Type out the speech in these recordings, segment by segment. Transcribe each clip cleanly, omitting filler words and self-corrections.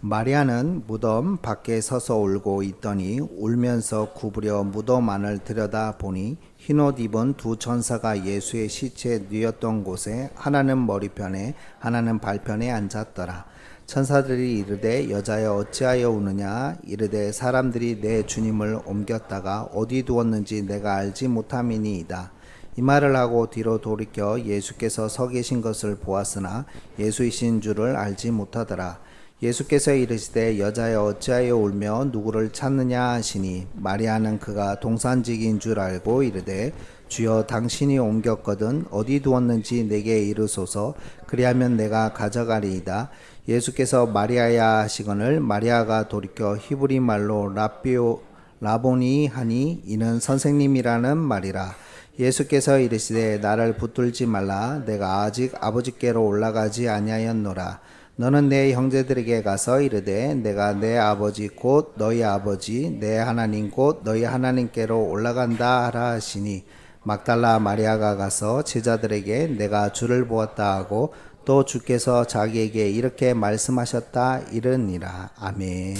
마리아는 무덤 밖에 서서 울고 있더니 울면서 구부려 무덤 안을 들여다보니 흰옷 입은 두 천사가 예수의 시체에 누웠던 곳에 하나는 머리편에 하나는 발편에 앉았더라. 천사들이 이르되 여자여 어찌하여 우느냐 이르되 사람들이 내 주님을 옮겼다가 어디 두었는지 내가 알지 못함이니이다. 이 말을 하고 뒤로 돌이켜 예수께서 서 계신 것을 보았으나 예수이신 줄을 알지 못하더라. 예수께서 이르시되 여자여 어찌하여 울며 누구를 찾느냐 하시니 마리아는 그가 동산직인 줄 알고 이르되 주여 당신이 옮겼거든 어디 두었는지 내게 이르소서 그리하면 내가 가져가리이다. 예수께서 마리아야 하시거늘 마리아가 돌이켜 히브리 말로 라보니 하니 이는 선생님이라는 말이라. 예수께서 이르시되 나를 붙들지 말라 내가 아직 아버지께로 올라가지 아니하였노라. 너는 내 형제들에게 가서 이르되 내가 내 아버지 곧 너희 아버지 내 하나님 곧 너희 하나님께로 올라간다 하라 하시니 막달라 마리아가 가서 제자들에게 내가 주를 보았다 하고 또 주께서 자기에게 이렇게 말씀하셨다 이르니라. 아멘.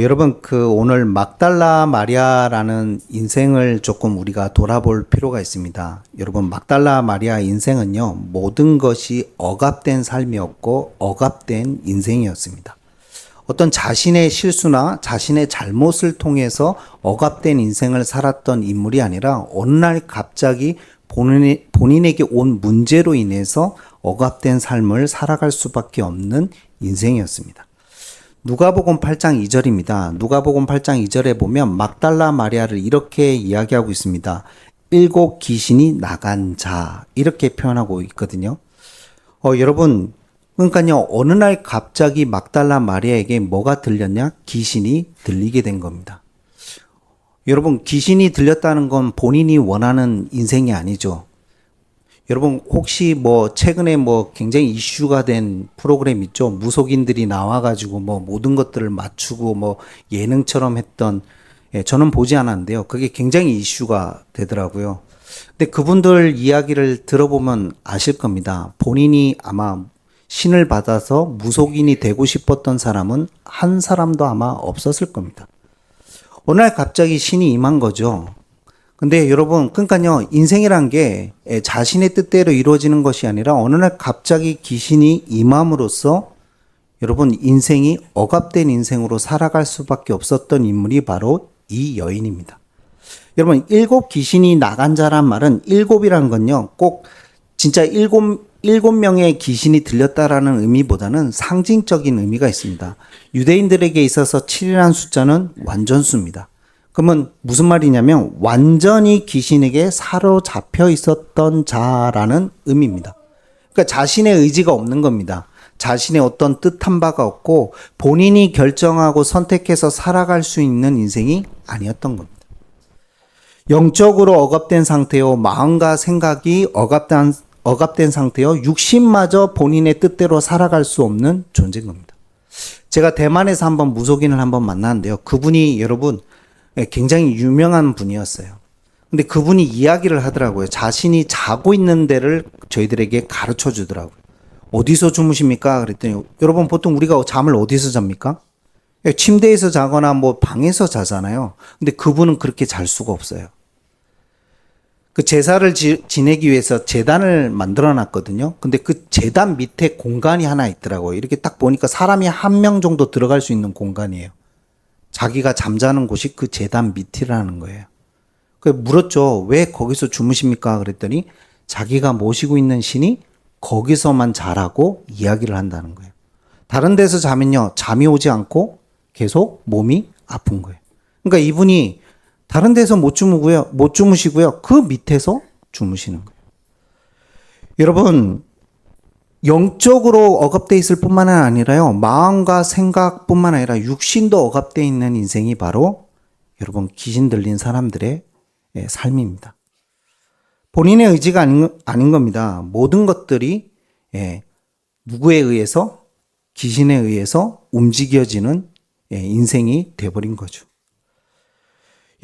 여러분 오늘 막달라 마리아라는 인생을 조금 우리가 돌아볼 필요가 있습니다. 여러분 막달라 마리아 인생은요 모든 것이 억압된 삶이었고 억압된 인생이었습니다. 어떤 자신의 실수나 자신의 잘못을 통해서 억압된 인생을 살았던 인물이 아니라 어느 날 갑자기 본인에게 온 문제로 인해서 억압된 삶을 살아갈 수밖에 없는 인생이었습니다. 누가복음 8장 2절입니다. 누가복음 8장 2절에 보면 막달라 마리아를 이렇게 이야기하고 있습니다. 7 귀신이 나간 자 이렇게 표현하고 있거든요. 여러분 그러니까요 어느 날 갑자기 막달라 마리아에게 뭐가 들렸냐? 귀신이 들리게 된 겁니다. 여러분 귀신이 들렸다는 건 본인이 원하는 인생이 아니죠. 여러분 혹시 최근에 굉장히 이슈가 된 프로그램 있죠? 무속인들이 나와가지고 모든 것들을 맞추고 예능처럼 했던, 저는 보지 않았는데요. 그게 굉장히 이슈가 되더라고요. 근데 그분들 이야기를 들어보면 아실 겁니다. 본인이 아마 신을 받아서 무속인이 되고 싶었던 사람은 한 사람도 아마 없었을 겁니다. 어느 날 갑자기 신이 임한 거죠. 근데 여러분, 그러니까요, 인생이란 게 자신의 뜻대로 이루어지는 것이 아니라 어느 날 갑자기 귀신이 임함으로써 여러분, 인생이 억압된 인생으로 살아갈 수밖에 없었던 인물이 바로 이 여인입니다. 여러분, 7 귀신이 나간 자란 말은 7이란 건요, 꼭 진짜 7명의 귀신이 들렸다라는 의미보다는 상징적인 의미가 있습니다. 유대인들에게 있어서 7이라는 숫자는 완전수입니다. 그러면 무슨 말이냐면 완전히 귀신에게 사로잡혀 있었던 자라는 의미입니다. 그러니까 자신의 의지가 없는 겁니다. 자신의 어떤 뜻한 바가 없고 본인이 결정하고 선택해서 살아갈 수 있는 인생이 아니었던 겁니다. 영적으로 억압된 상태요, 마음과 생각이 억압된 상태요, 육신마저 본인의 뜻대로 살아갈 수 없는 존재인 겁니다. 제가 대만에서 한번 무속인을 한번 만났는데요. 그분이 여러분 굉장히 유명한 분이었어요. 근데 그분이 이야기를 하더라고요. 자신이 자고 있는 데를 저희들에게 가르쳐 주더라고요. 어디서 주무십니까? 그랬더니 여러분 보통 우리가 잠을 어디서 잡니까? 침대에서 자거나 방에서 자잖아요. 근데 그분은 그렇게 잘 수가 없어요. 그 제사를 지내기 위해서 제단을 만들어 놨거든요. 근데 그 제단 밑에 공간이 하나 있더라고요. 이렇게 딱 보니까 사람이 1명 정도 들어갈 수 있는 공간이에요. 자기가 잠자는 곳이 그 제단 밑이라는 거예요. 그래서 물었죠. 왜 거기서 주무십니까? 그랬더니 자기가 모시고 있는 신이 거기서만 자라고 이야기를 한다는 거예요. 다른 데서 자면요, 잠이 오지 않고 계속 몸이 아픈 거예요. 그러니까 이분이 다른 데서 못 주무시고요. 그 밑에서 주무시는 거예요. 여러분, 영적으로 억압되어 있을 뿐만 아니라요, 마음과 생각뿐만 아니라 육신도 억압되어 있는 인생이 바로 여러분 귀신 들린 사람들의 삶입니다. 본인의 의지가 아닌 겁니다. 모든 것들이 누구에 의해서, 귀신에 의해서 움직여지는 인생이 돼버린 거죠.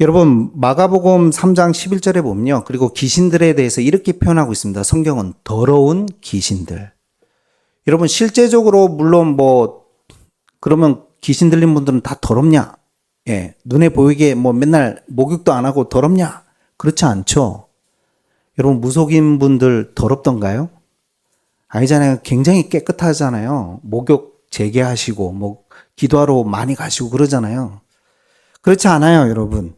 여러분 마가복음 3장 11절에 보면요, 그리고 귀신들에 대해서 이렇게 표현하고 있습니다. 성경은 더러운 귀신들. 여러분 실제적으로 물론 그러면 귀신 들린 분들은 다 더럽냐? 예, 눈에 보이게 뭐 맨날 목욕도 안 하고 더럽냐? 그렇지 않죠. 여러분 무속인 분들 더럽던가요? 아니잖아요. 굉장히 깨끗하잖아요. 목욕 재개하시고 뭐 기도하러 많이 가시고 그러잖아요. 그렇지 않아요, 여러분.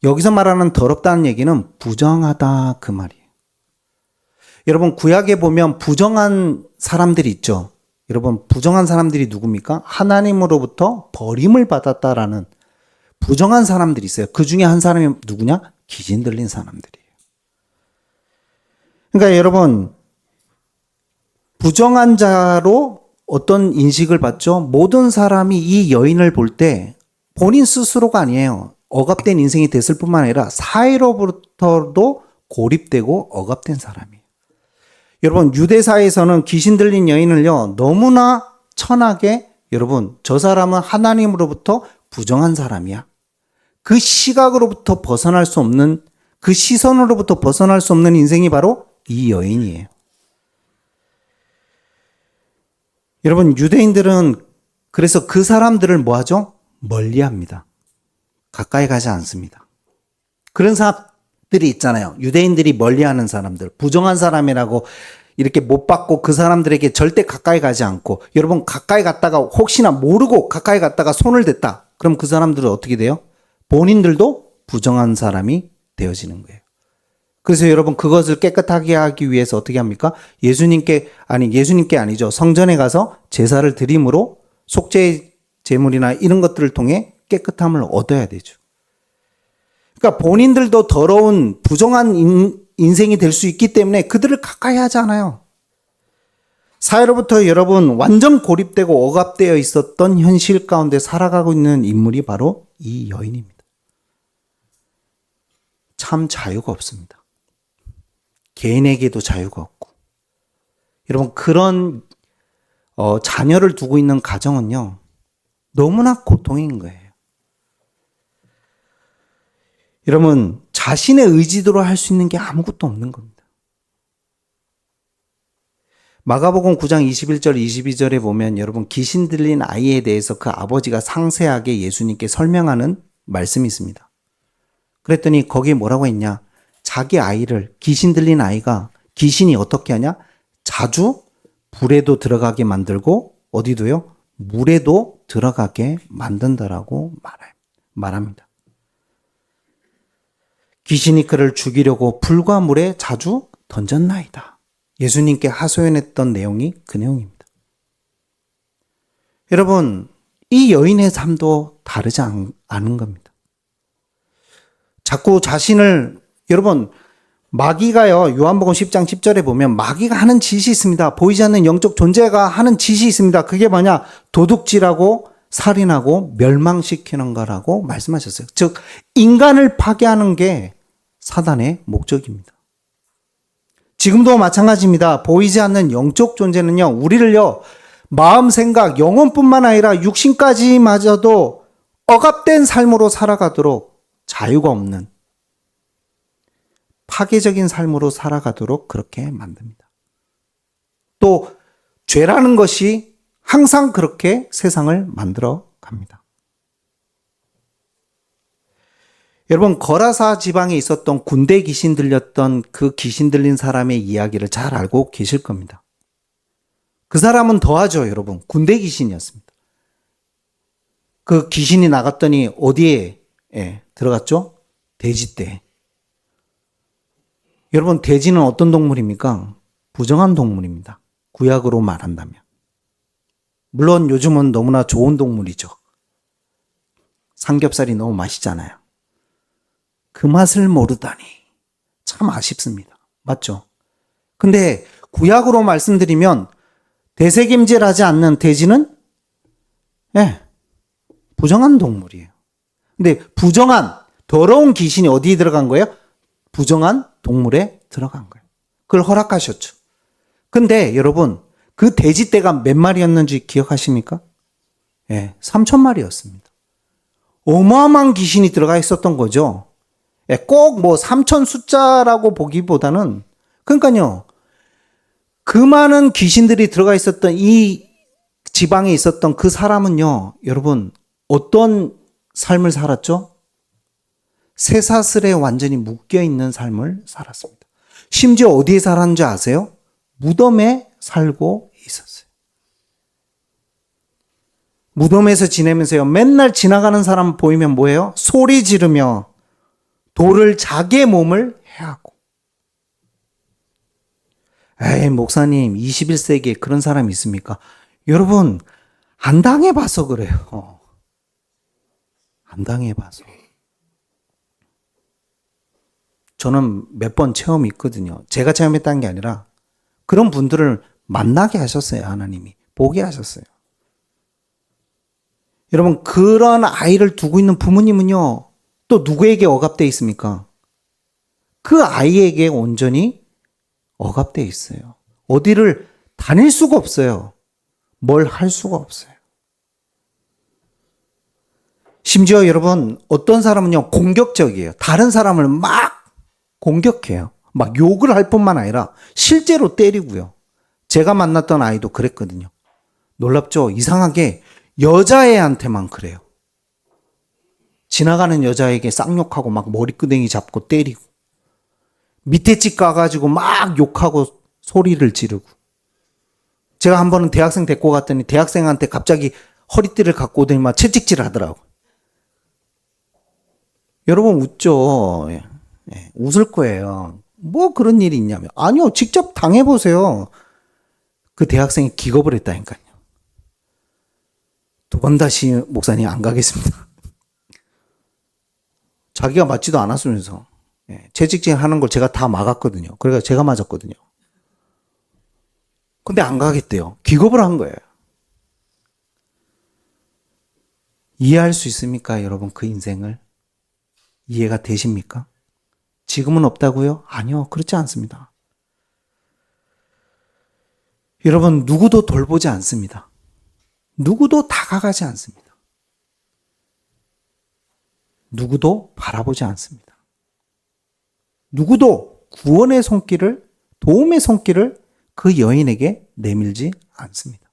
여기서 말하는 더럽다는 얘기는 부정하다 그 말이에요. 여러분 구약에 보면 부정한 사람들이 있죠. 여러분 부정한 사람들이 누굽니까? 하나님으로부터 버림을 받았다라는 부정한 사람들이 있어요. 그 중에 한 사람이 누구냐? 귀신 들린 사람들이에요. 그러니까 여러분 부정한 자로 어떤 인식을 받죠? 모든 사람이 이 여인을 볼 때 본인 스스로가 아니에요. 억압된 인생이 됐을 뿐만 아니라 사회로부터도 고립되고 억압된 사람이에요. 여러분 유대사에서는 귀신 들린 여인을요 너무나 천하게 여러분 저 사람은 하나님으로부터 부정한 사람이야. 그 시각으로부터 벗어날 수 없는 그 시선으로부터 벗어날 수 없는 인생이 바로 이 여인이에요. 여러분 유대인들은 그래서 그 사람들을 뭐하죠? 멀리합니다. 가까이 가지 않습니다. 그런 사람들이 있잖아요. 유대인들이 멀리하는 사람들, 부정한 사람이라고 이렇게 못 받고 그 사람들에게 절대 가까이 가지 않고 여러분 가까이 갔다가 혹시나 모르고 가까이 갔다가 손을 댔다. 그럼 그 사람들은 어떻게 돼요? 본인들도 부정한 사람이 되어지는 거예요. 그래서 여러분 그것을 깨끗하게 하기 위해서 어떻게 합니까? 예수님께 아니죠. 성전에 가서 제사를 드림으로 속죄 제물이나 이런 것들을 통해 깨끗함을 얻어야 되죠. 그러니까 본인들도 더러운 부정한 인생이 될 수 있기 때문에 그들을 가까이 하지 않아요. 사회로부터 여러분 완전 고립되고 억압되어 있었던 현실 가운데 살아가고 있는 인물이 바로 이 여인입니다. 참 자유가 없습니다. 개인에게도 자유가 없고 여러분 그런 자녀를 두고 있는 가정은요 너무나 고통인 거예요. 여러분 자신의 의지대로 할 수 있는 게 아무것도 없는 겁니다. 마가복음 9장 21절 22절에 보면 여러분 귀신 들린 아이에 대해서 그 아버지가 상세하게 예수님께 설명하는 말씀이 있습니다. 그랬더니 거기에 뭐라고 했냐? 자기 아이를 귀신 들린 아이가 귀신이 어떻게 하냐? 자주 불에도 들어가게 만들고 어디도요? 물에도 들어가게 만든다라고 말합니다. 귀신이 그를 죽이려고 불과 물에 자주 던졌나이다. 예수님께 하소연했던 내용이 그 내용입니다. 여러분 이 여인의 삶도 다르지 않은 겁니다. 자꾸 자신을 여러분 마귀가요 요한복음 10장 10절에 보면 마귀가 하는 짓이 있습니다. 보이지 않는 영적 존재가 하는 짓이 있습니다. 그게 뭐냐? 도둑질하고 살인하고 멸망시키는 거라고 말씀하셨어요. 즉 인간을 파괴하는 게 사단의 목적입니다. 지금도 마찬가지입니다. 보이지 않는 영적 존재는요 우리를요 마음 생각 영혼뿐만 아니라 육신까지마저도 억압된 삶으로 살아가도록 자유가 없는 파괴적인 삶으로 살아가도록 그렇게 만듭니다. 또 죄라는 것이 항상 그렇게 세상을 만들어 갑니다. 여러분 거라사 지방에 있었던 군대 귀신 들렸던 그 귀신 들린 사람의 이야기를 잘 알고 계실 겁니다. 그 사람은 더하죠. 여러분 군대 귀신이었습니다. 그 귀신이 나갔더니 어디에 들어갔죠? 돼지떼. 여러분 돼지는 어떤 동물입니까? 부정한 동물입니다. 구약으로 말한다면. 물론 요즘은 너무나 좋은 동물이죠. 삼겹살이 너무 맛있잖아요. 그 맛을 모르다니 참 아쉽습니다. 맞죠? 근데 구약으로 말씀드리면 대세김질하지 않는 돼지는 부정한 동물이에요. 근데 부정한 더러운 귀신이 어디에 들어간 거예요? 부정한 동물에 들어간 거예요. 그걸 허락하셨죠. 근데 여러분 그 돼지떼가 몇 마리였는지 기억하십니까? 3,000마리였습니다. 어마어마한 귀신이 들어가 있었던 거죠. 꼭 뭐 3,000 숫자라고 보기보다는 그러니까요. 그 많은 귀신들이 들어가 있었던 이 지방에 있었던 그 사람은요, 여러분, 어떤 삶을 살았죠? 쇠사슬에 완전히 묶여있는 삶을 살았습니다. 심지어 어디에 살았는지 아세요? 무덤에 살고 있었어요. 무덤에서 지내면서요, 맨날 지나가는 사람 보이면 뭐예요? 소리 지르며 돌을 자기의 몸을 해하고. 에이, 목사님, 21세기에 그런 사람이 있습니까? 여러분, 안 당해봐서 그래요. 안 당해봐서. 저는 몇 번 체험이 있거든요. 제가 체험했다는 게 아니라 그런 분들을 만나게 하셨어요. 하나님이. 보게 하셨어요. 여러분, 그런 아이를 두고 있는 부모님은요, 또 누구에게 억압되어 있습니까? 그 아이에게 온전히 억압되어 있어요. 어디를 다닐 수가 없어요. 뭘 할 수가 없어요. 심지어 여러분, 어떤 사람은요, 공격적이에요. 다른 사람을 막 공격해요. 막 욕을 할 뿐만 아니라 실제로 때리고요. 제가 만났던 아이도 그랬거든요. 놀랍죠? 이상하게 여자애한테만 그래요. 지나가는 여자에게 쌍욕하고 막 머리끄댕이 잡고 때리고, 밑에 집 가가지고 막 욕하고 소리를 지르고. 제가 한 번은 대학생 데리고 갔더니 대학생한테 갑자기 허리띠를 갖고 오더니 막 채찍질 하더라고요. 여러분 웃죠? 예, 웃을 거예요. 뭐 그런 일이 있냐면. 아니요, 직접 당해보세요. 그 대학생이 기겁을 했다니까요. 두 번 다시 목사님 안 가겠습니다. 자기가 맞지도 않았으면서. 채찍질 하는 걸 제가 다 막았거든요. 그래서 제가 맞았거든요. 근데 안 가겠대요. 기겁을 한 거예요. 이해할 수 있습니까, 여러분? 그 인생을? 이해가 되십니까? 지금은 없다고요? 아니요, 그렇지 않습니다. 여러분, 누구도 돌보지 않습니다. 누구도 다가가지 않습니다. 누구도 바라보지 않습니다. 누구도 구원의 손길을, 도움의 손길을 그 여인에게 내밀지 않습니다.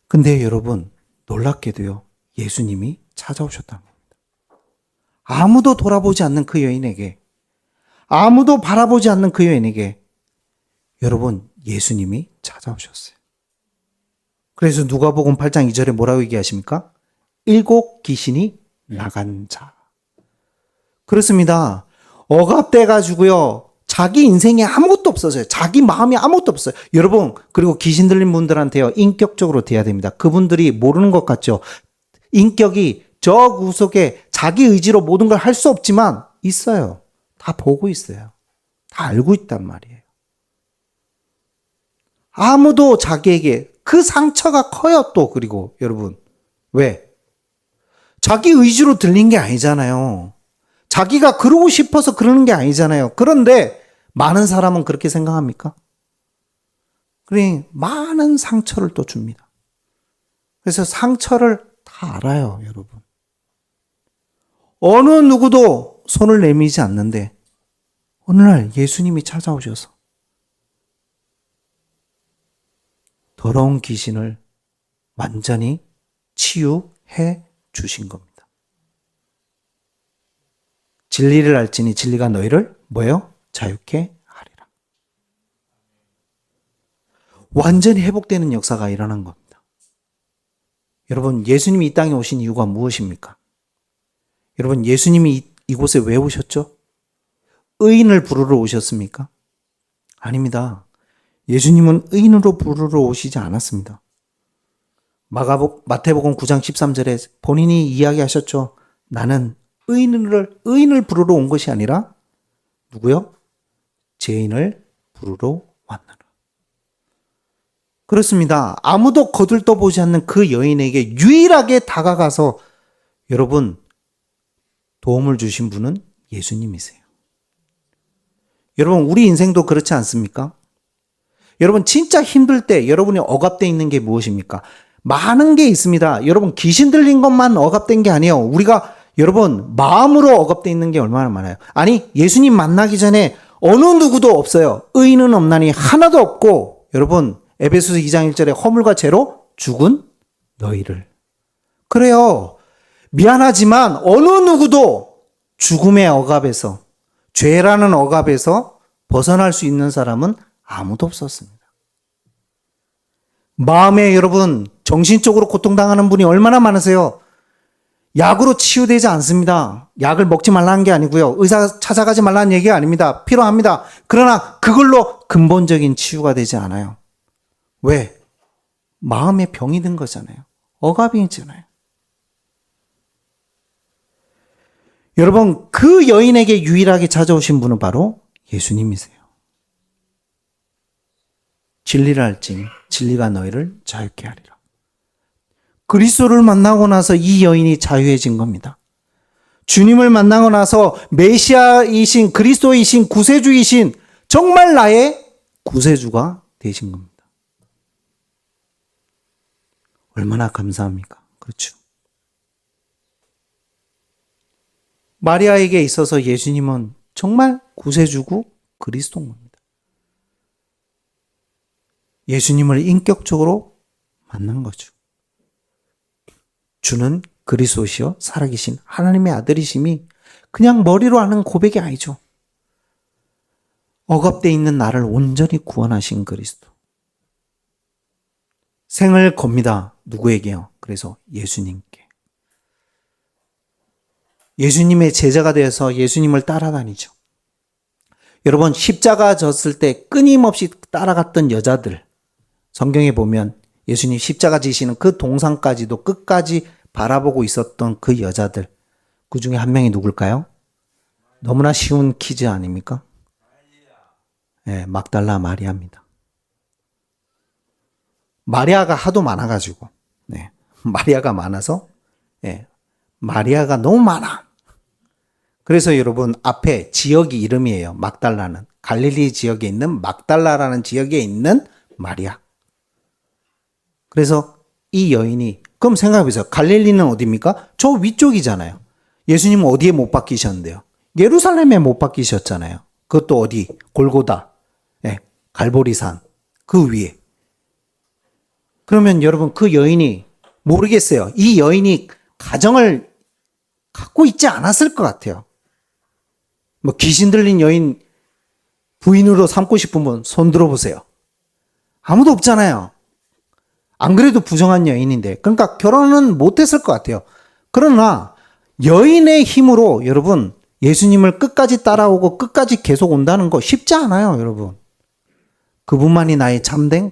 근데 여러분, 놀랍게도요, 예수님이 찾아오셨다는 겁니다. 아무도 돌아보지 않는 그 여인에게, 아무도 바라보지 않는 그 여인에게 여러분, 예수님이 찾아오셨어요. 그래서 누가복음 8장 2절에 뭐라고 얘기하십니까? 7 귀신이 나간 자. 그렇습니다. 억압돼가지고요, 자기 인생에 아무것도 없어져요. 자기 마음이 아무것도 없어요. 여러분, 그리고 귀신 들린 분들한테요, 인격적으로 돼야 됩니다. 그분들이 모르는 것 같죠? 인격이 저 구석에 자기 의지로 모든 걸 할 수 없지만 있어요. 다 보고 있어요. 다 알고 있단 말이에요. 아무도 자기에게 그 상처가 커요. 또 그리고 여러분, 왜? 자기 의지로 들린 게 아니잖아요. 자기가 그러고 싶어서 그러는 게 아니잖아요. 그런데 많은 사람은 그렇게 생각합니까? 그러니 많은 상처를 또 줍니다. 그래서 상처를 다 알아요, 여러분. 어느 누구도 손을 내밀지 않는데 어느 날 예수님이 찾아오셔서 더러운 귀신을 완전히 치유해 주신 겁니다. 진리를 알지니 진리가 너희를 뭐예요? 자유케 하리라. 완전히 회복되는 역사가 일어난 겁니다. 여러분, 예수님이 이 땅에 오신 이유가 무엇입니까? 여러분, 예수님이 이곳에 왜 오셨죠? 의인을 부르러 오셨습니까? 아닙니다. 예수님은 의인으로 부르러 오시지 않았습니다. 마태복음 9장 13절에 본인이 이야기하셨죠. 나는 의인을 부르러 온 것이 아니라 누구요? 죄인을 부르러 왔노라. 그렇습니다. 아무도 거들떠보지 않는 그 여인에게 유일하게 다가가서 여러분, 도움을 주신 분은 예수님이세요. 여러분, 우리 인생도 그렇지 않습니까? 여러분, 진짜 힘들 때 여러분이 억압되어 있는 게 무엇입니까? 많은 게 있습니다. 여러분, 귀신 들린 것만 억압된 게 아니에요. 우리가 여러분, 마음으로 억압되어 있는 게 얼마나 많아요. 아니, 예수님 만나기 전에 어느 누구도 없어요. 의인은 없나니 하나도 없고, 여러분, 에베소서 2장 1절에 허물과 죄로 죽은 너희를. 그래요. 미안하지만 어느 누구도 죽음의 억압에서, 죄라는 억압에서 벗어날 수 있는 사람은 아무도 없었습니다. 마음에 여러분 정신적으로 고통당하는 분이 얼마나 많으세요? 약으로 치유되지 않습니다. 약을 먹지 말라는 게 아니고요. 의사 찾아가지 말라는 얘기가 아닙니다. 필요합니다. 그러나 그걸로 근본적인 치유가 되지 않아요. 왜? 마음에 병이 든 거잖아요. 억압이 있잖아요. 여러분, 그 여인에게 유일하게 찾아오신 분은 바로 예수님이세요. 진리를 알지니 진리가 너희를 자유케 하리라. 그리스도를 만나고 나서 이 여인이 자유해진 겁니다. 주님을 만나고 나서 메시아이신 그리스도이신 구세주이신 정말 나의 구세주가 되신 겁니다. 얼마나 감사합니까? 그렇죠. 마리아에게 있어서 예수님은 정말 구세주고 그리스도인 겁니다. 예수님을 인격적으로 만난 거죠. 주는 그리스도시요 살아계신 하나님의 아들이심이 그냥 머리로 하는 고백이 아니죠. 억압되어 있는 나를 온전히 구원하신 그리스도. 생을 겁니다. 누구에게요? 그래서 예수님께. 예수님의 제자가 되어서 예수님을 따라다니죠. 여러분, 십자가 졌을 때 끊임없이 따라갔던 여자들, 성경에 보면 예수님 십자가 지시는 그 동상까지도 끝까지 바라보고 있었던 그 여자들, 그 중에 한 명이 누굴까요? 너무나 쉬운 퀴즈 아닙니까? 네, 막달라 마리아입니다. 마리아가 하도 많아가지고, 네, 마리아가 많아서, 네, 마리아가 너무 많아. 그래서 여러분 앞에 지역이 이름이에요. 막달라는. 갈릴리 지역에 있는 막달라라는 지역에 있는 마리아. 그래서 이 여인이, 그럼 생각해보세요. 갈릴리는 어디입니까? 저 위쪽이잖아요. 예수님은 어디에 못 박히셨는데요? 예루살렘에 못 박히셨잖아요. 그것도 어디? 골고다. 네, 갈보리산. 그 위에. 그러면 여러분 그 여인이 모르겠어요. 이 여인이 가정을 갖고 있지 않았을 것 같아요. 뭐 귀신 들린 여인 부인으로 삼고 싶은 분 손 들어보세요. 아무도 없잖아요. 안 그래도 부정한 여인인데. 그러니까 결혼은 못했을 것 같아요. 그러나 여인의 힘으로 여러분 예수님을 끝까지 따라오고 끝까지 계속 온다는 거 쉽지 않아요. 여러분. 그분만이 나의 참된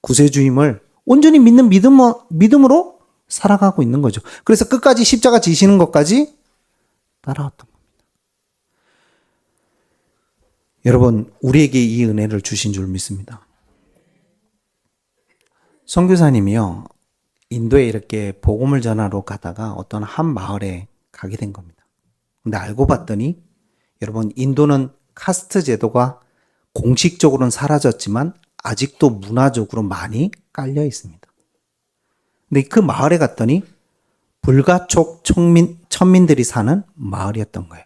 구세주임을 온전히 믿는 믿음으로 살아가고 있는 거죠. 그래서 끝까지 십자가 지시는 것까지 따라왔던 겁니다. 여러분, 우리에게 이 은혜를 주신 줄 믿습니다. 선교사님이요, 인도에 이렇게 복음을 전하러 가다가 어떤 한 마을에 가게 된 겁니다. 근데 알고 봤더니 여러분, 인도는 카스트 제도가 공식적으로는 사라졌지만 아직도 문화적으로 많이 깔려 있습니다. 근데 그 마을에 갔더니 불가촉 천민들이 사는 마을이었던 거예요.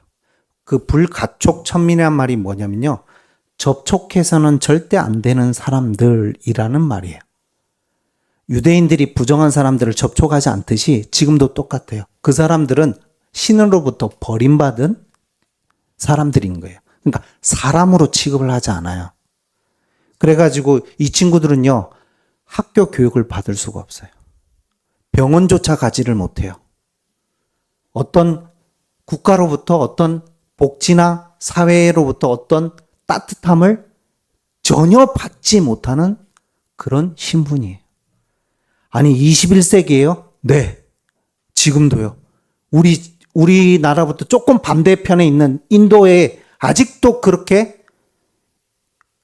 그 불가촉 천민이란 말이 뭐냐면요, 접촉해서는 절대 안 되는 사람들이라는 말이에요. 유대인들이 부정한 사람들을 접촉하지 않듯이 지금도 똑같아요. 그 사람들은 신으로부터 버림받은 사람들인 거예요. 그러니까 사람으로 취급을 하지 않아요. 그래가지고 이 친구들은요, 학교 교육을 받을 수가 없어요. 병원조차 가지를 못해요. 어떤 국가로부터 어떤 복지나 사회로부터 어떤 따뜻함을 전혀 받지 못하는 그런 신분이에요. 아니 21세기예요? 네. 지금도요. 우리나라부터 조금 반대편에 있는 인도에 아직도 그렇게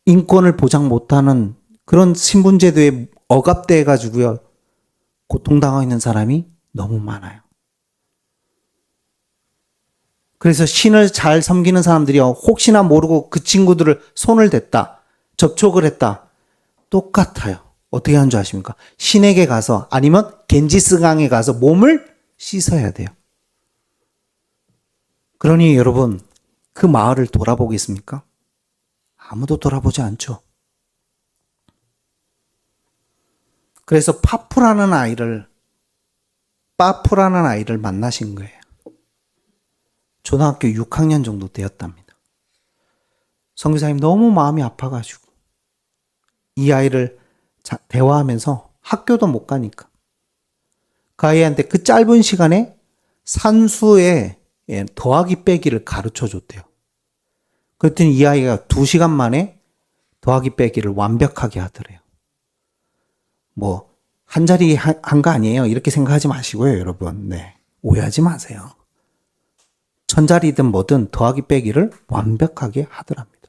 인권을 보장 못하는 그런 신분제도에 억압돼 가지고요, 고통당하고 있는 사람이 너무 많아요. 그래서 신을 잘 섬기는 사람들이 혹시나 모르고 그 친구들을 손을 댔다, 접촉을 했다, 똑같아요. 어떻게 하는 줄 아십니까? 신에게 가서, 아니면 겐지스강에 가서 몸을 씻어야 돼요. 그러니 여러분, 그 마을을 돌아보겠습니까? 아무도 돌아보지 않죠. 그래서 빠푸라는 아이를 만나신 거예요. 초등학교 6학년 정도 되었답니다. 선교사님 너무 마음이 아파가지고 이 아이를 대화하면서 학교도 못 가니까 그 아이한테 그 짧은 시간에 산수에 더하기 빼기를 가르쳐 줬대요. 그랬더니 이 아이가 2시간 만에 더하기 빼기를 완벽하게 하더래요. 뭐 한 자리 한 거 아니에요. 이렇게 생각하지 마시고요, 여러분. 네, 오해하지 마세요. 1000자리든 뭐든 더하기 빼기를 완벽하게 하더랍니다.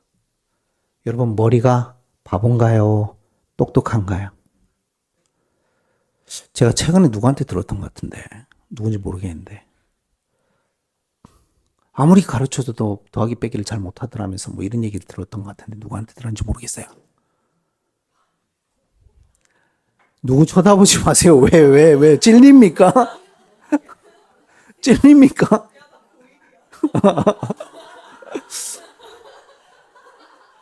여러분, 머리가 바본가요? 똑똑한가요? 제가 최근에 누구한테 들었던 것 같은데, 누군지 모르겠는데, 아무리 가르쳐줘도 더하기 빼기를 잘 못하더라면서 뭐 이런 얘기를 들었던 것 같은데, 누구한테 들었는지 모르겠어요. 누구 쳐다보지 마세요. 왜? 찔립니까? 찔립니까?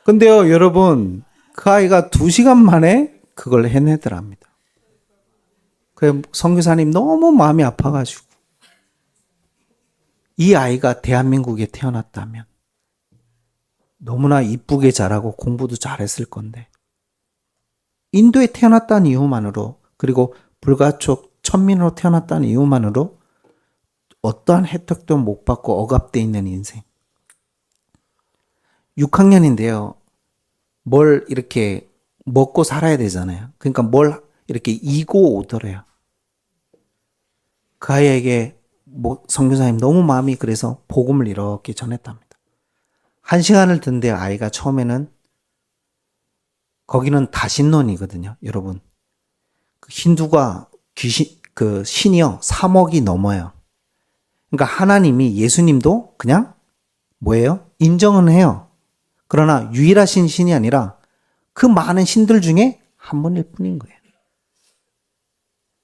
근데요, 여러분, 그 아이가 2시간 만에 그걸 해내더랍니다. 그 선교사님 너무 마음이 아파가지고 이 아이가 대한민국에 태어났다면 너무나 이쁘게 자라고 공부도 잘했을 건데 인도에 태어났다는 이유만으로 그리고 불가촉 천민으로 태어났다는 이유만으로 어떠한 혜택도 못 받고 억압돼 있는 인생. 6학년인데요. 뭘 이렇게 먹고 살아야 되잖아요. 그러니까 뭘 이렇게 이고 오더래요. 그 아이에게 선교사님 너무 마음이 그래서 복음을 이렇게 전했답니다. 1시간을 듣는데 아이가 처음에는 거기는 다신론이거든요, 여러분. 그 힌두가 신이요 3억이 넘어요. 그러니까 하나님이 예수님도 그냥 뭐예요? 인정은 해요. 그러나 유일하신 신이 아니라 그 많은 신들 중에 한 분일 뿐인 거예요.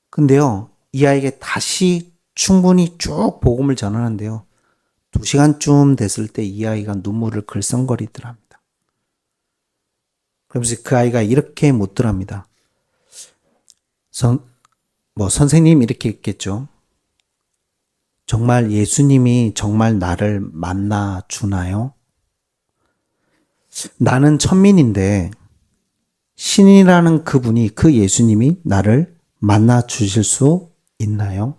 근데요, 이 아이에게 다시 충분히 쭉 복음을 전하는데요. 2시간쯤 됐을 때 이 아이가 눈물을 글썽거리더랍니다. 그러면서 그 아이가 이렇게 묻더랍니다. 선생님 이렇게 했겠죠. 정말 예수님이 정말 나를 만나 주나요? 나는 천민인데 신이라는 그분이 그 예수님이 나를 만나 주실 수 있나요?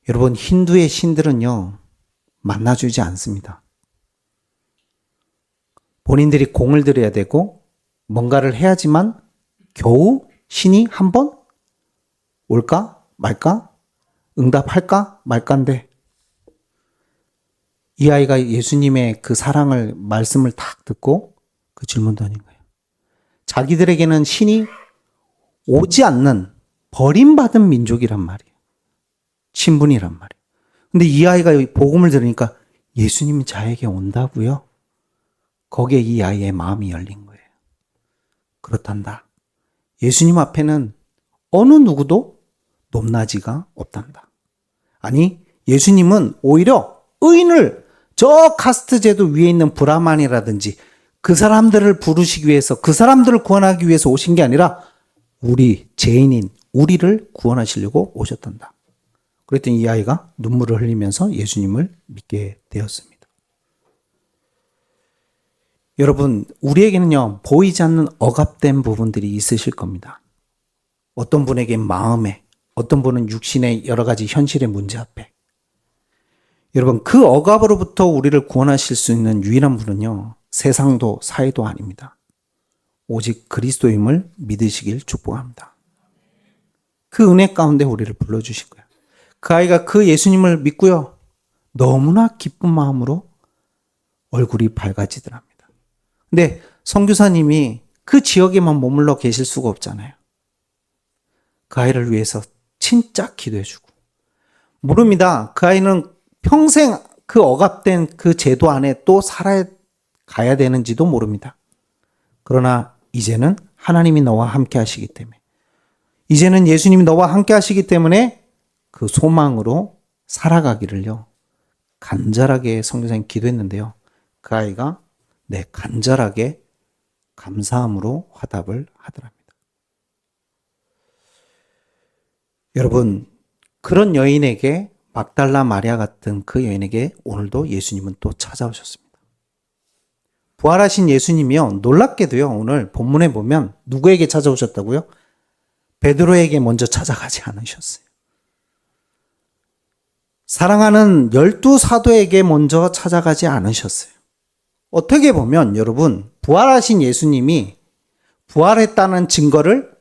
여러분, 힌두의 신들은요, 만나주지 않습니다. 본인들이 공을 들여야 되고 뭔가를 해야지만 겨우 신이 한 번 올까 말까 응답할까 말까인데 이 아이가 예수님의 그 사랑을 말씀을 딱 듣고 그 질문도 하는 거예요. 자기들에게는 신이 오지 않는 버림받은 민족이란 말이에요. 신분이란 말이에요. 근데 이 아이가 복음을 들으니까 예수님이 자에게 온다고요? 거기에 이 아이의 마음이 열린 거예요. 그렇단다. 예수님 앞에는 어느 누구도 높낮이가 없단다. 아니, 예수님은 오히려 의인을 저 카스트 제도 위에 있는 브라만이라든지 그 사람들을 부르시기 위해서 그 사람들을 구원하기 위해서 오신 게 아니라 우리 죄인인 우리를 구원하시려고 오셨단다. 그랬더니 이 아이가 눈물을 흘리면서 예수님을 믿게 되었습니다. 여러분, 우리에게는요, 보이지 않는 억압된 부분들이 있으실 겁니다. 어떤 분에게 마음에, 어떤 분은 육신의 여러 가지 현실의 문제 앞에. 여러분, 그 억압으로부터 우리를 구원하실 수 있는 유일한 분은요, 세상도 사회도 아닙니다. 오직 그리스도임을 믿으시길 축복합니다. 그 은혜 가운데 우리를 불러주신 거예요. 그 아이가 그 예수님을 믿고요, 너무나 기쁜 마음으로 얼굴이 밝아지더랍니다. 근데 선교사님이 그 지역에만 머물러 계실 수가 없잖아요. 그 아이를 위해서 진짜 기도해주고. 모릅니다. 그 아이는 평생 그 억압된 그 제도 안에 또 살아가야 되는지도 모릅니다. 그러나 이제는 하나님이 너와 함께 하시기 때문에, 이제는 예수님이 너와 함께 하시기 때문에 그 소망으로 살아가기를요, 간절하게 선교사님 기도했는데요. 그 아이가 간절하게 감사함으로 화답을 하더랍니다. 여러분, 그런 여인에게 막달라 마리아 같은 그 여인에게 오늘도 예수님은 또 찾아오셨습니다. 부활하신 예수님이요, 놀랍게도요, 오늘 본문에 보면 누구에게 찾아오셨다고요? 베드로에게 먼저 찾아가지 않으셨어요. 사랑하는 12사도에게 먼저 찾아가지 않으셨어요. 어떻게 보면 여러분, 부활하신 예수님이 부활했다는 증거를,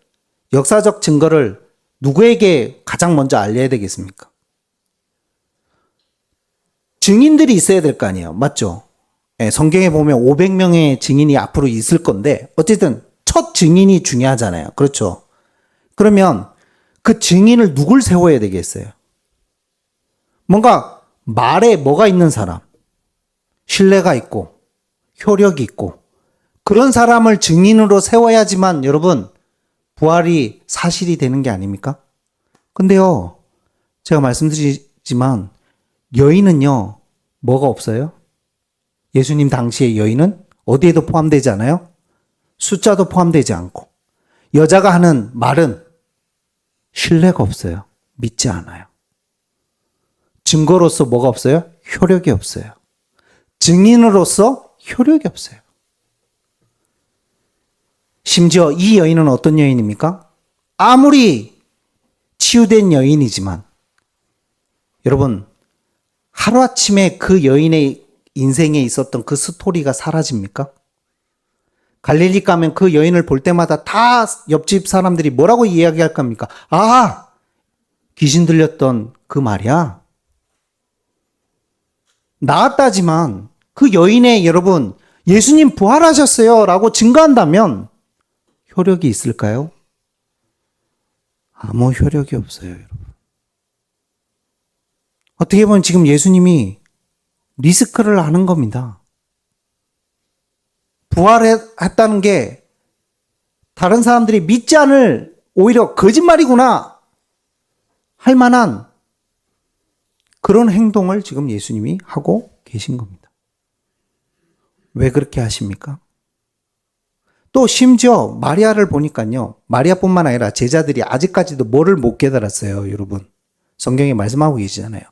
역사적 증거를 누구에게 가장 먼저 알려야 되겠습니까? 증인들이 있어야 될 거 아니에요. 맞죠? 네, 성경에 보면 500명의 증인이 앞으로 있을 건데 어쨌든 첫 증인이 중요하잖아요. 그렇죠? 그러면 그 증인을 누굴 세워야 되겠어요? 뭔가 말에 뭐가 있는 사람, 신뢰가 있고 효력이 있고 그런 사람을 증인으로 세워야지만 여러분 부활이 사실이 되는 게 아닙니까? 근데요, 제가 말씀드리지만 여인은요, 뭐가 없어요? 예수님 당시의 여인은 어디에도 포함되지 않아요? 숫자도 포함되지 않고 여자가 하는 말은 신뢰가 없어요. 믿지 않아요. 증거로서 뭐가 없어요? 효력이 없어요. 증인으로서 효력이 없어요. 심지어 이 여인은 어떤 여인입니까? 아무리 치유된 여인이지만 여러분, 하루아침에 그 여인의 인생에 있었던 그 스토리가 사라집니까? 갈릴리 가면 그 여인을 볼 때마다 다 옆집 사람들이 뭐라고 이야기할 겁니까? 아, 귀신 들렸던 그 말이야. 나았다지만 그 여인의 여러분, 예수님 부활하셨어요 라고 증거한다면 효력이 있을까요? 아무 효력이 없어요, 여러분. 어떻게 보면 지금 예수님이 리스크를 하는 겁니다. 부활했다는 게 다른 사람들이 믿지 않을 오히려 거짓말이구나 할 만한 그런 행동을 지금 예수님이 하고 계신 겁니다. 왜 그렇게 하십니까? 또 심지어 마리아를 보니까요, 마리아뿐만 아니라 제자들이 아직까지도 뭐를 못 깨달았어요, 여러분. 성경에 말씀하고 계시잖아요.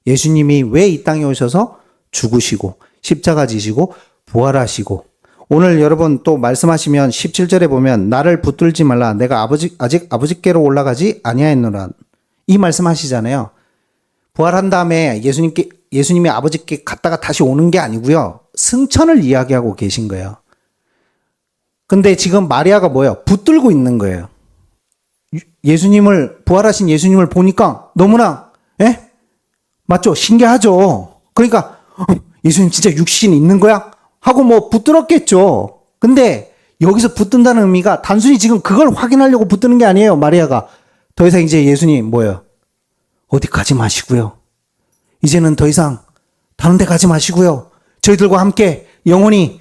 예수님이 왜 이 땅에 오셔서 죽으시고 십자가 지시고 부활하시고 오늘 여러분 또 말씀하시면 17절에 보면 나를 붙들지 말라 내가 아직 아버지께로 올라가지 아니하였노라 이 말씀하시잖아요. 부활한 다음에 예수님이 아버지께 갔다가 다시 오는 게 아니고요. 승천을 이야기하고 계신 거예요. 근데 지금 마리아가 뭐예요? 붙들고 있는 거예요. 부활하신 예수님을 보니까 너무나 맞죠? 신기하죠? 그러니까 예수님 진짜 육신이 있는 거야? 하고 뭐 붙들었겠죠. 근데 여기서 붙든다는 의미가 단순히 지금 그걸 확인하려고 붙드는 게 아니에요. 마리아가 더 이상 이제 예수님 뭐예요? 어디 가지 마시고요. 이제는 더 이상 다른 데 가지 마시고요. 저희들과 함께 영원히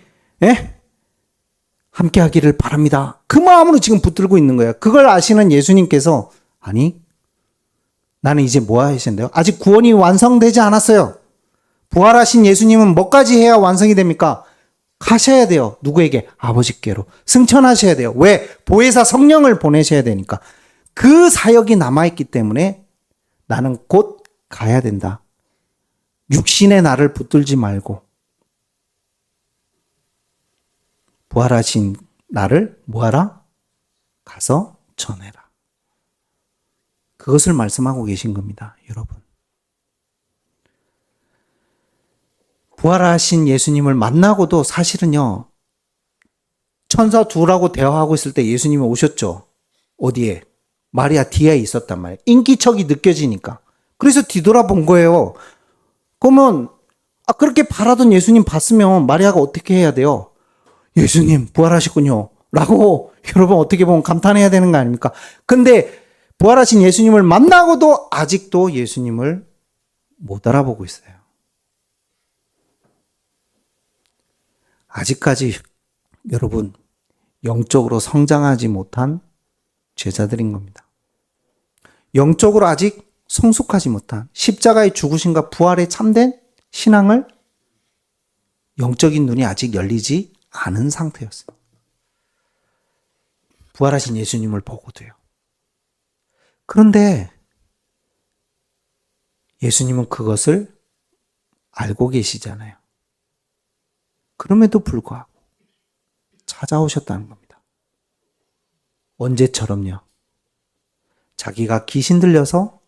함께 하기를 바랍니다. 그 마음으로 지금 붙들고 있는 거예요. 그걸 아시는 예수님께서 아니 나는 이제 뭐 하신대요? 아직 구원이 완성되지 않았어요. 부활하신 예수님은 뭐까지 해야 완성이 됩니까? 가셔야 돼요. 누구에게? 아버지께로. 승천하셔야 돼요. 왜? 보혜사 성령을 보내셔야 되니까. 그 사역이 남아있기 때문에 나는 곧 가야 된다. 육신의 나를 붙들지 말고 부활하신 나를 뭐하라? 가서 전해라. 그것을 말씀하고 계신 겁니다, 여러분. 부활하신 예수님을 만나고도 사실은요, 천사 둘하고 대화하고 있을 때 예수님이 오셨죠. 어디에? 마리아 뒤에 있었단 말이에요. 인기척이 느껴지니까. 그래서 뒤돌아본 거예요. 그러면 그렇게 바라던 예수님 봤으면 마리아가 어떻게 해야 돼요? 예수님 부활하셨군요. 라고 여러분 어떻게 보면 감탄해야 되는 거 아닙니까? 근데 부활하신 예수님을 만나고도 아직도 예수님을 못 알아보고 있어요. 아직까지 여러분 영적으로 성장하지 못한 제자들인 겁니다. 영적으로 아직 성숙하지 못한 십자가의 죽으심과 부활에 참된 신앙을 영적인 눈이 아직 열리지 않은 상태였어요. 부활하신 예수님을 보고도요. 그런데 예수님은 그것을 알고 계시잖아요. 그럼에도 불구하고 찾아오셨다는 겁니다. 언제처럼요? 자기가 귀신 들려서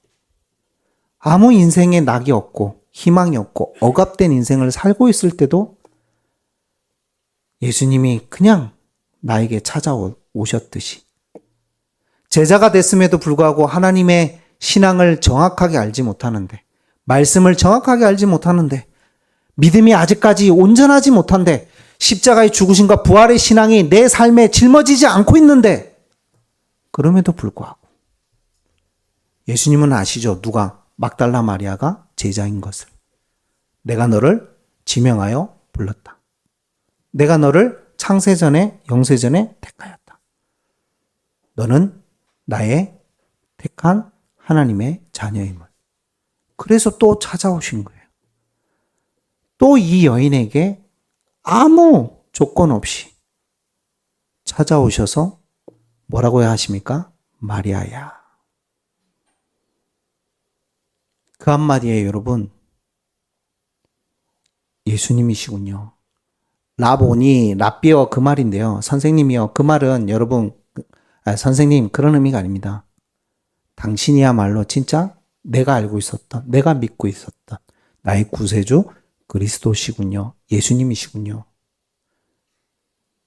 아무 인생에 낙이 없고 희망이 없고 억압된 인생을 살고 있을 때도 예수님이 그냥 나에게 찾아오셨듯이 제자가 됐음에도 불구하고 하나님의 신앙을 정확하게 알지 못하는데, 말씀을 정확하게 알지 못하는데, 믿음이 아직까지 온전하지 못한데, 십자가의 죽으심과 부활의 신앙이 내 삶에 짊어지지 않고 있는데, 그럼에도 불구하고 예수님은 아시죠? 누가? 막달라 마리아가 제자인 것을. 내가 너를 지명하여 불렀다. 내가 너를 창세전에 영세전에 택하였다. 너는 나의 택한 하나님의 자녀임을. 그래서 또 찾아오신 거예요. 또 이 여인에게 아무 조건 없이 찾아오셔서 뭐라고 하십니까? 마리아야. 그 한마디에 여러분, 예수님이시군요. 라보니, 랍비어 그 말인데요. 선생님이요. 그 말은 여러분, 선생님 그런 의미가 아닙니다. 당신이야말로 진짜 내가 알고 있었던, 내가 믿고 있었던 나의 구세주 그리스도시군요. 예수님이시군요.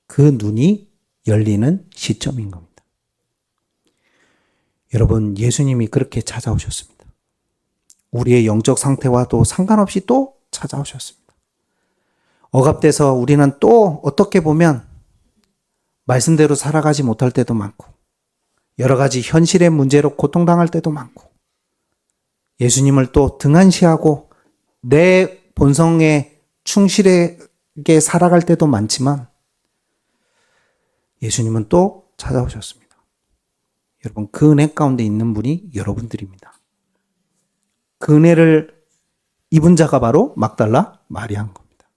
그 눈이 열리는 시점인 겁니다. 여러분, 예수님이 그렇게 찾아오셨습니다. 우리의 영적 상태와도 상관없이 또 찾아오셨습니다. 억압돼서 우리는 또 어떻게 보면 말씀대로 살아가지 못할 때도 많고, 여러 가지 현실의 문제로 고통당할 때도 많고, 예수님을 또 등한시하고 내 본성에 충실하게 살아갈 때도 많지만, 예수님은 또 찾아오셨습니다. 여러분, 그 은혜 가운데 있는 분이 여러분들입니다. 그 은혜를 입은 자가 바로 막달라 마리아인 겁니다.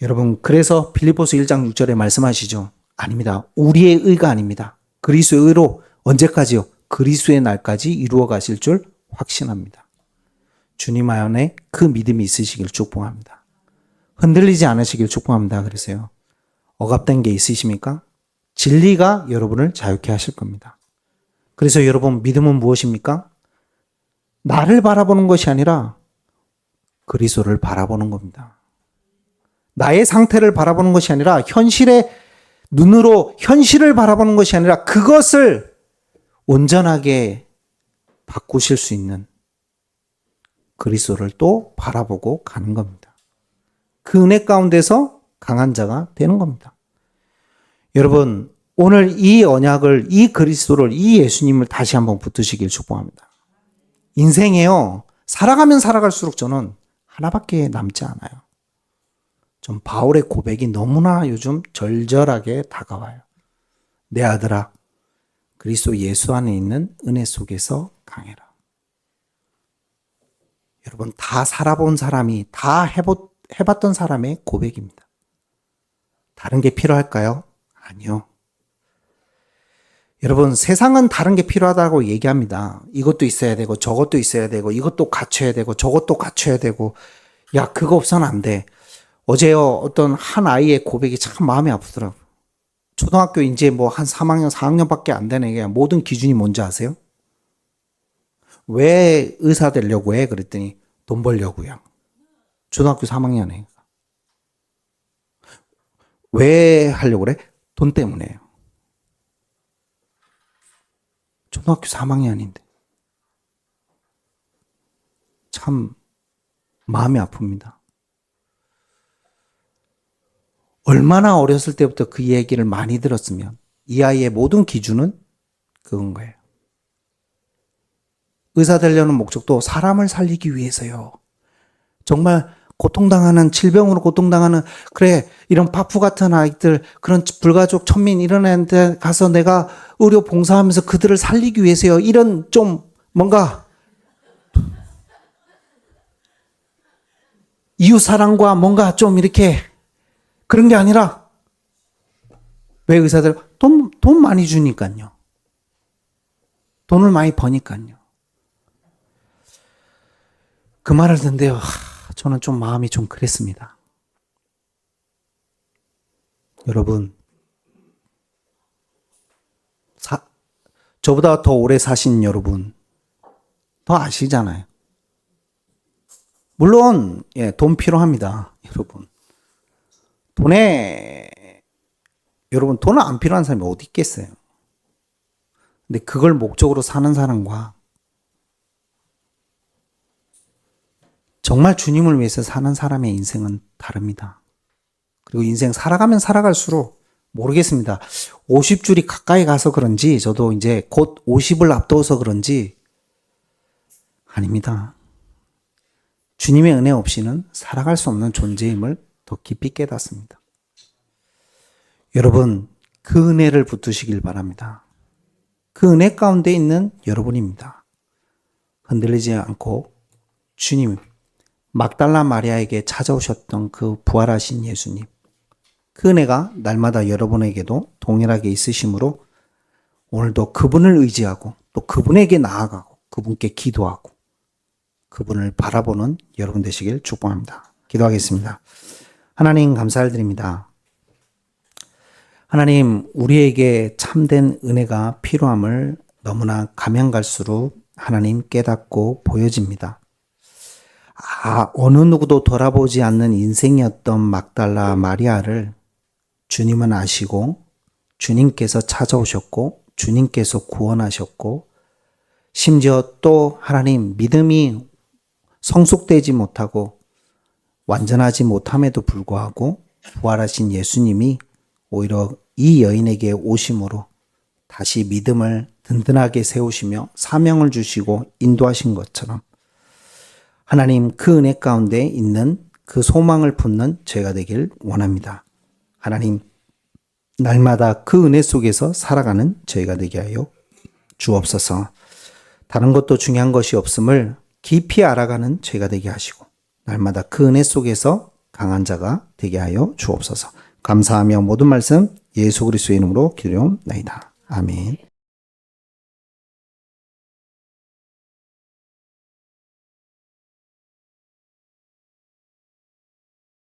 여러분, 그래서 빌립보서 1장 6절에 말씀하시죠. 아닙니다. 우리의 의가 아닙니다. 그리스도의 의로 언제까지요? 그리스도의 날까지 이루어 가실 줄 확신합니다. 주님 안에 그 믿음이 있으시길 축복합니다. 흔들리지 않으시길 축복합니다. 그래서요. 억압된 게 있으십니까? 진리가 여러분을 자유케 하실 겁니다. 그래서 여러분, 믿음은 무엇입니까? 나를 바라보는 것이 아니라 그리스도를 바라보는 겁니다. 나의 상태를 바라보는 것이 아니라 현실의 눈으로 현실을 바라보는 것이 아니라 그것을 온전하게 바꾸실 수 있는 그리스도를 또 바라보고 가는 겁니다. 그 은혜 가운데서 강한 자가 되는 겁니다. 여러분, 오늘 이 언약을, 이 그리스도를, 이 예수님을 다시 한번 붙드시길 축복합니다. 인생에요, 살아가면 살아갈수록 저는 하나밖에 남지 않아요. 좀 바울의 고백이 너무나 요즘 절절하게 다가와요. 내 아들아, 그리스도 예수 안에 있는 은혜 속에서 강해라. 여러분, 다 살아본 사람이, 다 해봤던 사람의 고백입니다. 다른 게 필요할까요? 아니요. 여러분, 세상은 다른 게 필요하다고 얘기합니다. 이것도 있어야 되고 저것도 있어야 되고 이것도 갖춰야 되고 저것도 갖춰야 되고, 야, 그거 없어는 안 돼. 어제요, 어떤 한 아이의 고백이 참 마음이 아프더라고요. 초등학교 이제 뭐 한 3학년, 4학년밖에 안 되는 게 모든 기준이 뭔지 아세요? 왜 의사 되려고 해? 그랬더니 돈 벌려고요. 초등학교 3학년에. 왜 하려고 그래? 돈 때문에요. 초등학교 3학년인데. 참 마음이 아픕니다. 얼마나 어렸을 때부터 그 얘기를 많이 들었으면 이 아이의 모든 기준은 그건 거예요. 의사 되려는 목적도 사람을 살리기 위해서요. 정말 고통당하는, 질병으로 고통당하는, 그래, 이런 파푸 같은 아이들, 그런 불가족, 천민 이런 애한테 가서 내가 의료 봉사하면서 그들을 살리기 위해서요. 이런 좀 뭔가 이웃사랑과 뭔가 좀 이렇게 그런 게 아니라, 왜 의사들 돈 많이 주니까요. 돈을 많이 버니까요. 그 말을 듣는데요. 저는 좀 마음이 좀 그랬습니다. 여러분, 저보다 더 오래 사신 여러분, 더 아시잖아요. 물론, 돈 필요합니다. 여러분. 여러분, 돈은 안 필요한 사람이 어디 있겠어요? 근데 그걸 목적으로 사는 사람과 정말 주님을 위해서 사는 사람의 인생은 다릅니다. 그리고 인생 살아가면 살아갈수록 모르겠습니다. 50줄이 가까이 가서 그런지 저도 이제 곧 50을 앞두어서 그런지 아닙니다. 주님의 은혜 없이는 살아갈 수 없는 존재임을 더 깊이 깨닫습니다. 여러분, 그 은혜를 붙드시길 바랍니다. 그 은혜 가운데 있는 여러분입니다. 흔들리지 않고 주님, 막달라 마리아에게 찾아오셨던 그 부활하신 예수님, 그 은혜가 날마다 여러분에게도 동일하게 있으시므로 오늘도 그분을 의지하고 또 그분에게 나아가고 그분께 기도하고 그분을 바라보는 여러분 되시길 축복합니다. 기도하겠습니다. 하나님 감사를 드립니다. 하나님, 우리에게 참된 은혜가 필요함을 너무나 가면 갈수록 하나님 깨닫고 보여집니다. 어느 누구도 돌아보지 않는 인생이었던 막달라 마리아를 주님은 아시고 주님께서 찾아오셨고 주님께서 구원하셨고 심지어 또 하나님 믿음이 성숙되지 못하고 완전하지 못함에도 불구하고 부활하신 예수님이 오히려 이 여인에게 오심으로 다시 믿음을 든든하게 세우시며 사명을 주시고 인도하신 것처럼 하나님 그 은혜 가운데 있는 그 소망을 품는 저희가 되길 원합니다. 하나님 날마다 그 은혜 속에서 살아가는 저희가 되게 하여 주옵소서. 다른 것도 중요한 것이 없음을 깊이 알아가는 저희가 되게 하시고 날마다 그 은혜 속에서 강한 자가 되게 하여 주옵소서. 감사하며 모든 말씀 예수 그리스도의 이름으로 기도하옵나이다. 아멘.